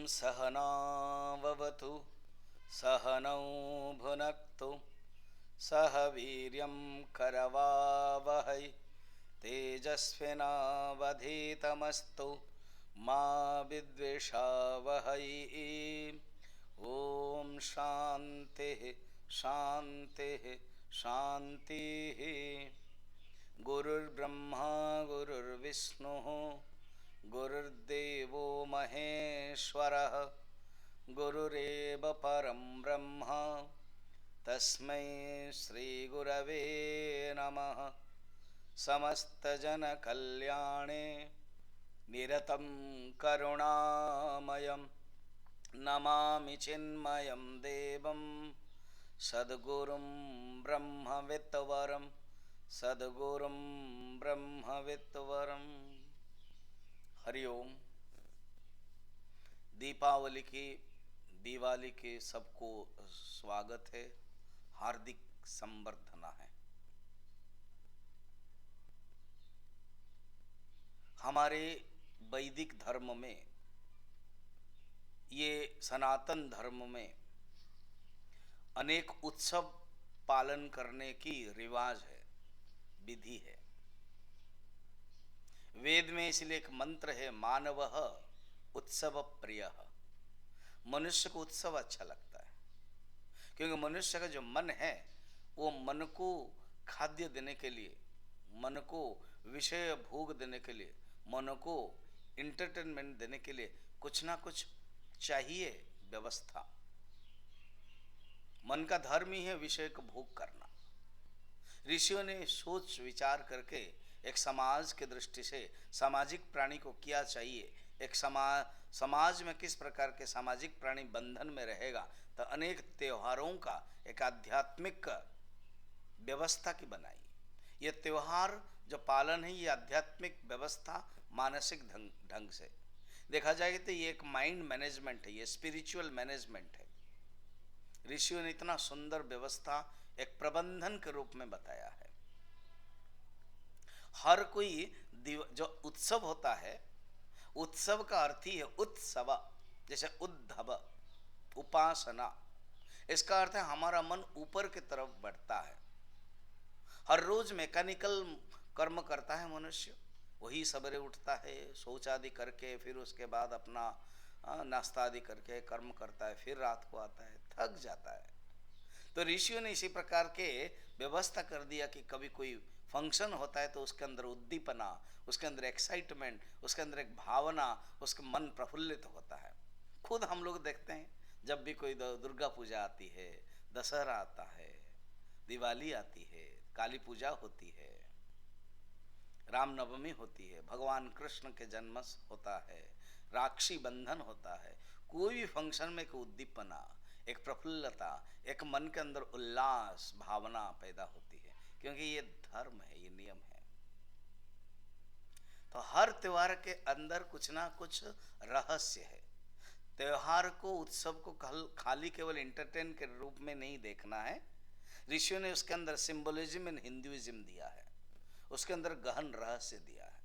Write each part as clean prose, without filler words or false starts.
सहनाववतु सहनौ भुनक्तु सह वीर्यं करवावहै तेजस्विनावधीतमस्तु मा विद्विषावहै। ॐ शान्तिः शान्तिः शान्तिः। गुरुर्ब्रह्मा गुरुर्विष्णुः गुरुर्देवो महेश्वरः गुरुरेव परं ब्रह्म तस्मै श्रीगुरवे नमः। समस्तजनकल्याणे निरतं करुणामयं नमामि चिन्मयं देवं सद्गुरुं ब्रह्मविद्वरं सद्गुरुं ब्रह्मविद्वरं। हरिओम। दिवाली के सबको स्वागत है, हार्दिक संबर्धना है। हमारे वैदिक धर्म में, ये सनातन धर्म में अनेक उत्सव पालन करने की रिवाज है, विधि है। वेद में इसलिए एक मंत्र है, मानवः उत्सव प्रियः। मनुष्य को उत्सव अच्छा लगता है क्योंकि मनुष्य का जो मन है वो मन को खाद्य देने के लिए, मन को विषय भोग देने के लिए, मन को इंटरटेनमेंट देने के लिए कुछ ना कुछ चाहिए व्यवस्था। मन का धर्म ही है विषय को भोग करना। ऋषियों ने सोच विचार करके एक समाज के दृष्टि से सामाजिक प्राणी को क्या चाहिए, एक समाज में किस प्रकार के सामाजिक प्राणी बंधन में रहेगा, तो अनेक त्योहारों का एक आध्यात्मिक व्यवस्था की बनाई। ये त्योहार जो पालन है, ये आध्यात्मिक व्यवस्था मानसिक ढंग से देखा जाए तो ये एक माइंड मैनेजमेंट है, ये स्पिरिचुअल मैनेजमेंट है। ऋषियों ने इतना सुंदर व्यवस्था एक प्रबंधन के रूप में बताया है। हर कोई जो उत्सव होता है, उत्सव का अर्थ ही है उत्सव, जैसे उद्धव उपासना। इसका अर्थ है हमारा मन ऊपर की तरफ बढ़ता है। हर रोज मैकेनिकल कर्म करता है मनुष्य, वही सवेरे उठता है, शौच आदि करके फिर उसके बाद अपना नाश्ता आदि करके कर्म करता है, फिर रात को आता है, थक जाता है। तो ऋषियों ने इसी प्रकार के व्यवस्था कर दिया कि कभी कोई फंक्शन होता है तो उसके अंदर उद्दीपना, उसके अंदर एक्साइटमेंट, उसके अंदर एक भावना, उसका मन प्रफुल्लित होता है। खुद हम लोग देखते हैं जब भी कोई दुर्गा पूजा आती है, दशहरा आता है, दिवाली आती है, काली पूजा होती है, रामनवमी होती है, भगवान कृष्ण के जन्म होता है, राक्षी बंधन होता है, कोई भी फंक्शन में एक उद्दीपना, एक प्रफुल्लता, एक मन के अंदर उल्लास भावना पैदा होती है, क्योंकि ये धर्म है, ये नियम है। तो हर त्योहार के अंदर कुछ ना कुछ रहस्य है। त्योहार को, उत्सव को खाली केवल एंटरटेन के रूप में नहीं देखना है। ऋषियों ने उसके अंदर सिंबोलिज्म इन हिंदुइज्म दिया है, उसके अंदर गहन रहस्य दिया है।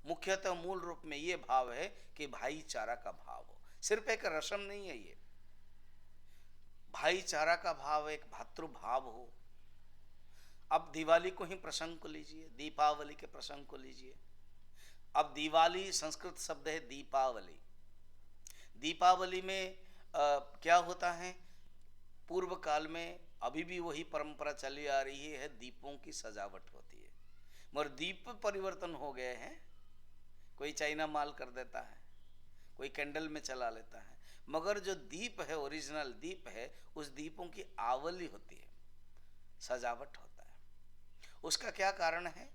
मुख्यतः मूल रूप में ये भाव है कि भाईचारा का भाव हो, सिर्फ एक रस्म नहीं है, ये भाईचारा का भाव, एक भातृभाव हो। अब दिवाली को ही प्रसंग को लीजिए, दीपावली के प्रसंग को लीजिए। अब दिवाली संस्कृत शब्द है दीपावली। दीपावली में क्या होता है, पूर्व काल में अभी भी वही परंपरा चली आ रही है, दीपों की सजावट होती है, मगर दीप परिवर्तन हो गए हैं। कोई चाइना माल कर देता है, कोई कैंडल में चला लेता है, मगर जो दीप है, ओरिजिनल दीप है, उस दीपों की आवली होती है, सजावट होता है। उसका क्या कारण है?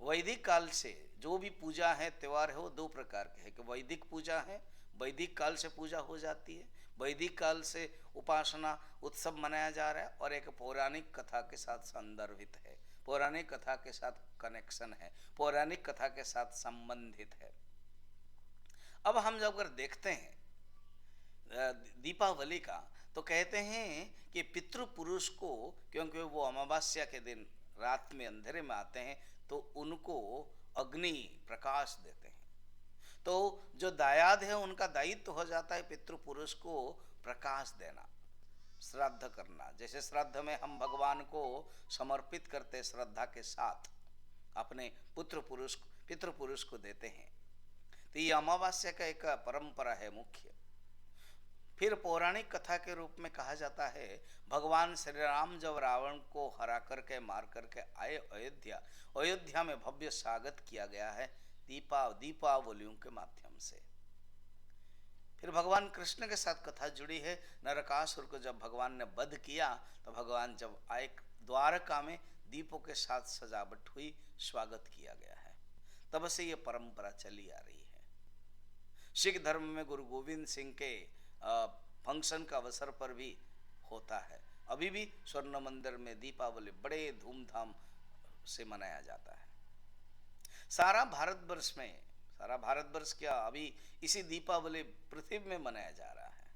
वैदिक काल से जो भी पूजा है, त्यौहार है, वो दो प्रकार के हैं कि वैदिक पूजा है, वैदिक काल से पूजा हो जाती है, वैदिक काल से उपासना उत्सव मनाया जा रहा है, और एक पौराणिक कथा के साथ संदर्भित है, पौराणिक कथा के साथ कनेक्शन है, पौराणिक कथा के साथ संबंधित है। अब हम जब अगर देखते हैं दीपावली का, तो कहते हैं कि पितृपुरुष को, क्योंकि वो अमावस्या के दिन रात में अंधेरे में आते हैं, तो उनको अग्नि प्रकाश देते हैं। तो जो दायाद है उनका दायित्व हो जाता है पितृपुरुष को प्रकाश देना, श्राद्ध करना। जैसे श्राद्ध में हम भगवान को समर्पित करते श्रद्धा के साथ अपने पितृपुरुष को देते हैं। तो ये अमावस्या का एक परंपरा है मुख्य। फिर पौराणिक कथा के रूप में कहा जाता है भगवान श्री राम जब रावण को हरा करके मार करके आए अयोध्या में भव्य स्वागत किया गया है दीपावलियों के माध्यम से। फिर भगवान कृष्ण के साथ कथा जुड़ी है, नरकासुर को जब भगवान ने वध किया तो भगवान जब आए द्वारका में दीपों के साथ सजावट हुई, स्वागत किया गया है। तब से ये परंपरा चली आ रही है। सिख धर्म में गुरु गोविंद सिंह के फंक्शन का अवसर पर भी होता है। अभी भी स्वर्ण मंदिर में दीपावली बड़े धूमधाम से मनाया जाता है। सारा भारतवर्ष क्या अभी इसी दीपावली पृथ्वी में मनाया जा रहा है।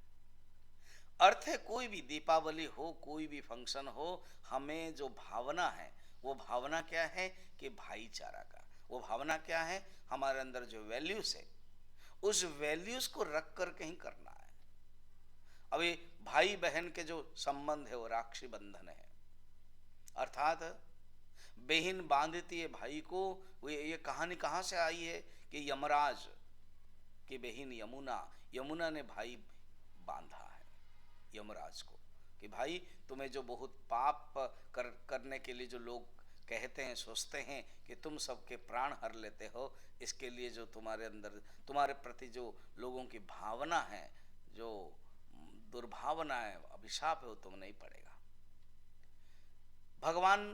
अर्थ है कोई भी दीपावली हो, कोई भी फंक्शन हो, हमें जो भावना है वो भावना क्या है कि भाईचारा का। वो भावना क्या है, हमारे अंदर जो वैल्यूज है उस वैल्यूज को रख कर कहीं करना है। अभी भाई बहन के जो संबंध है वो राक्षी बंधन है, अर्थात बहन बांधती है भाई को। ये कहानी कहाँ से आई है कि यमराज की बहन यमुना ने भाई बांधा है यमराज को कि भाई तुम्हें जो बहुत पाप करने के लिए जो लोग कहते हैं, सोचते हैं कि तुम सबके प्राण हर लेते हो, इसके लिए जो तुम्हारे अंदर तुम्हारे प्रति जो लोगों की भावना है, जो दुर्भावना है, अभिशाप है, वो तुम नहीं पड़ेगा। भगवान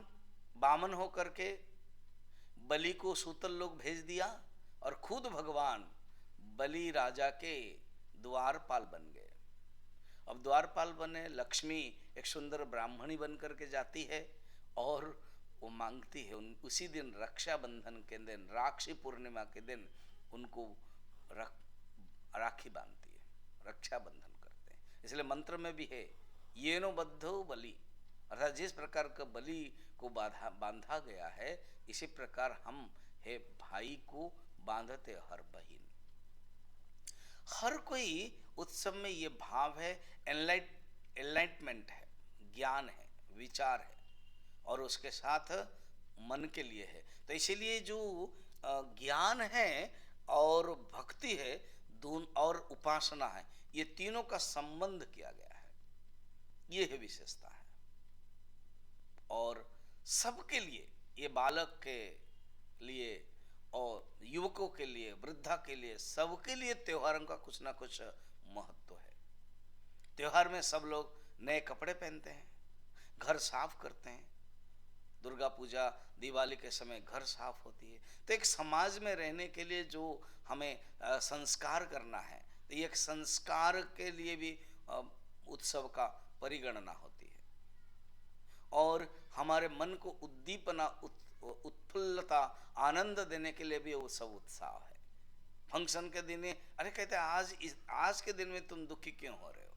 बामन होकर के बलि को सूतल लोग भेज दिया और खुद भगवान बलि राजा के द्वारपाल बन गए। अब द्वारपाल बने, लक्ष्मी एक सुंदर ब्राह्मणी बन करके जाती है और वो मांगती है उसी दिन रक्षाबंधन के दिन, राक्षी पूर्णिमा के दिन उनको राखी बांधती है, रक्षाबंधन करते हैं। इसलिए मंत्र में भी है येनो बद्धो बलि, अर्थात जिस प्रकार का बलि को बांधा गया है इसी प्रकार हम है भाई को बांधते हर बहिन। हर कोई उत्सव में ये भाव है, एनलाइटमेंट है, ज्ञान है, विचार है और उसके साथ मन के लिए है। तो इसीलिए जो ज्ञान है और भक्ति है और उपासना है, ये तीनों का संबंध किया गया है, ये है विशेषता है। और सबके लिए, ये बालक के लिए और युवकों के लिए, वृद्धा के लिए, सबके लिए त्योहारों का कुछ ना कुछ महत्व है। त्योहार में सब लोग नए कपड़े पहनते हैं, घर साफ करते हैं, दुर्गा पूजा दिवाली के समय घर साफ होती है। तो एक समाज में रहने के लिए जो हमें संस्कार करना है, तो ये एक संस्कार के लिए भी उत्सव का परिगणना होती है। और हमारे मन को उद्दीपना, उत्फुल्लता, आनंद देने के लिए भी वो सब उत्साह है। फंक्शन के दिन अरे कहते हैं आज के दिन में तुम दुखी क्यों हो रहे हो,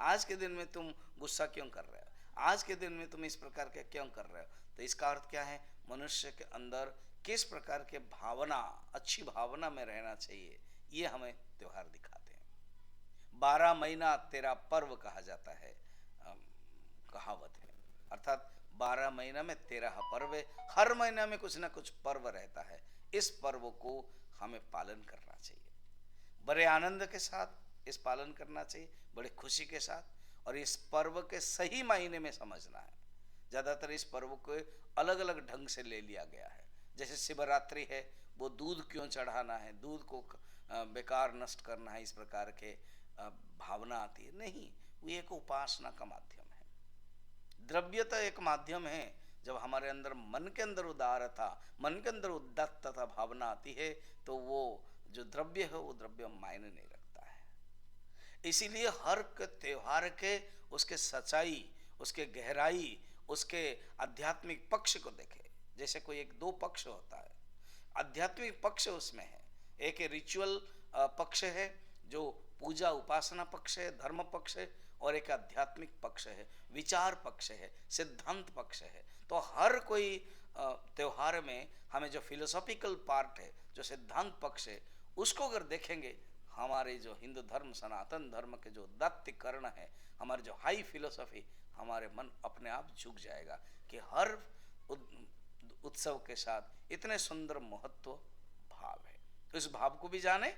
आज के दिन में तुम गुस्सा क्यों कर रहे हो, आज के दिन में तुम इस प्रकार के क्यों कर रहे हो। तो इसका अर्थ क्या है, मनुष्य के अंदर किस प्रकार के भावना, अच्छी भावना में रहना चाहिए, ये हमें त्योहार दिखाते हैं। 12 महीना तेरा पर्व कहा जाता है, कहावत है, अर्थात 12 महीना में 13 पर्व है, हर महीना में कुछ ना कुछ पर्व रहता है। इस पर्व को हमें पालन करना चाहिए, बड़े आनंद के साथ इस पालन करना चाहिए, बड़े खुशी के साथ। और इस पर्व के सही मायने में समझना है। ज़्यादातर इस पर्व को अलग अलग ढंग से ले लिया गया है। जैसे शिवरात्रि है, वो दूध क्यों चढ़ाना है, दूध को बेकार नष्ट करना है, इस प्रकार के भावना आती है। नहीं, वो एक उपासना का माध्यम है। द्रव्यता एक माध्यम है। जब हमारे अंदर मन के अंदर उदारता, मन के अंदर उदात्तता भावना आती है, तो वो जो द्रव्य है वो द्रव्य मायने नहीं रखता है। इसीलिए हर त्योहार के उसके सच्चाई, उसके गहराई, उसके आध्यात्मिक पक्ष को देखे। जैसे कोई एक दो पक्ष होता है, आध्यात्मिक पक्ष उसमें है, एक रिचुअल पक्ष है जो पूजा उपासना पक्ष है, धर्म पक्ष है, और एक आध्यात्मिक पक्ष है, विचार पक्ष है, सिद्धांत पक्ष है। तो हर कोई त्योहार में हमें जो फिलोसॉफिकल पार्ट है, जो सिद्धांत पक्ष है, उसको अगर देखेंगे, हमारे जो हिंदू धर्म सनातन धर्म के जो दैत्य है, हमारे जो हाई फिलोसफी, हमारे मन अपने आप झुक जाएगा कि हर उत्सव के साथ इतने सुंदर महत्व भाव है। उस भाव को भी जाने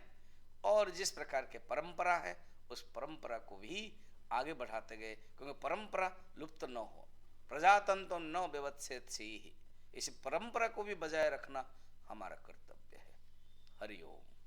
और जिस प्रकार के परंपरा है उस परंपरा को भी आगे बढ़ाते गए, क्योंकि परंपरा लुप्त न हो, प्रजातंत्र न व्यवच्छेद से ही, इस परंपरा को भी बजाय रखना हमारा कर्तव्य है। हरि ओम।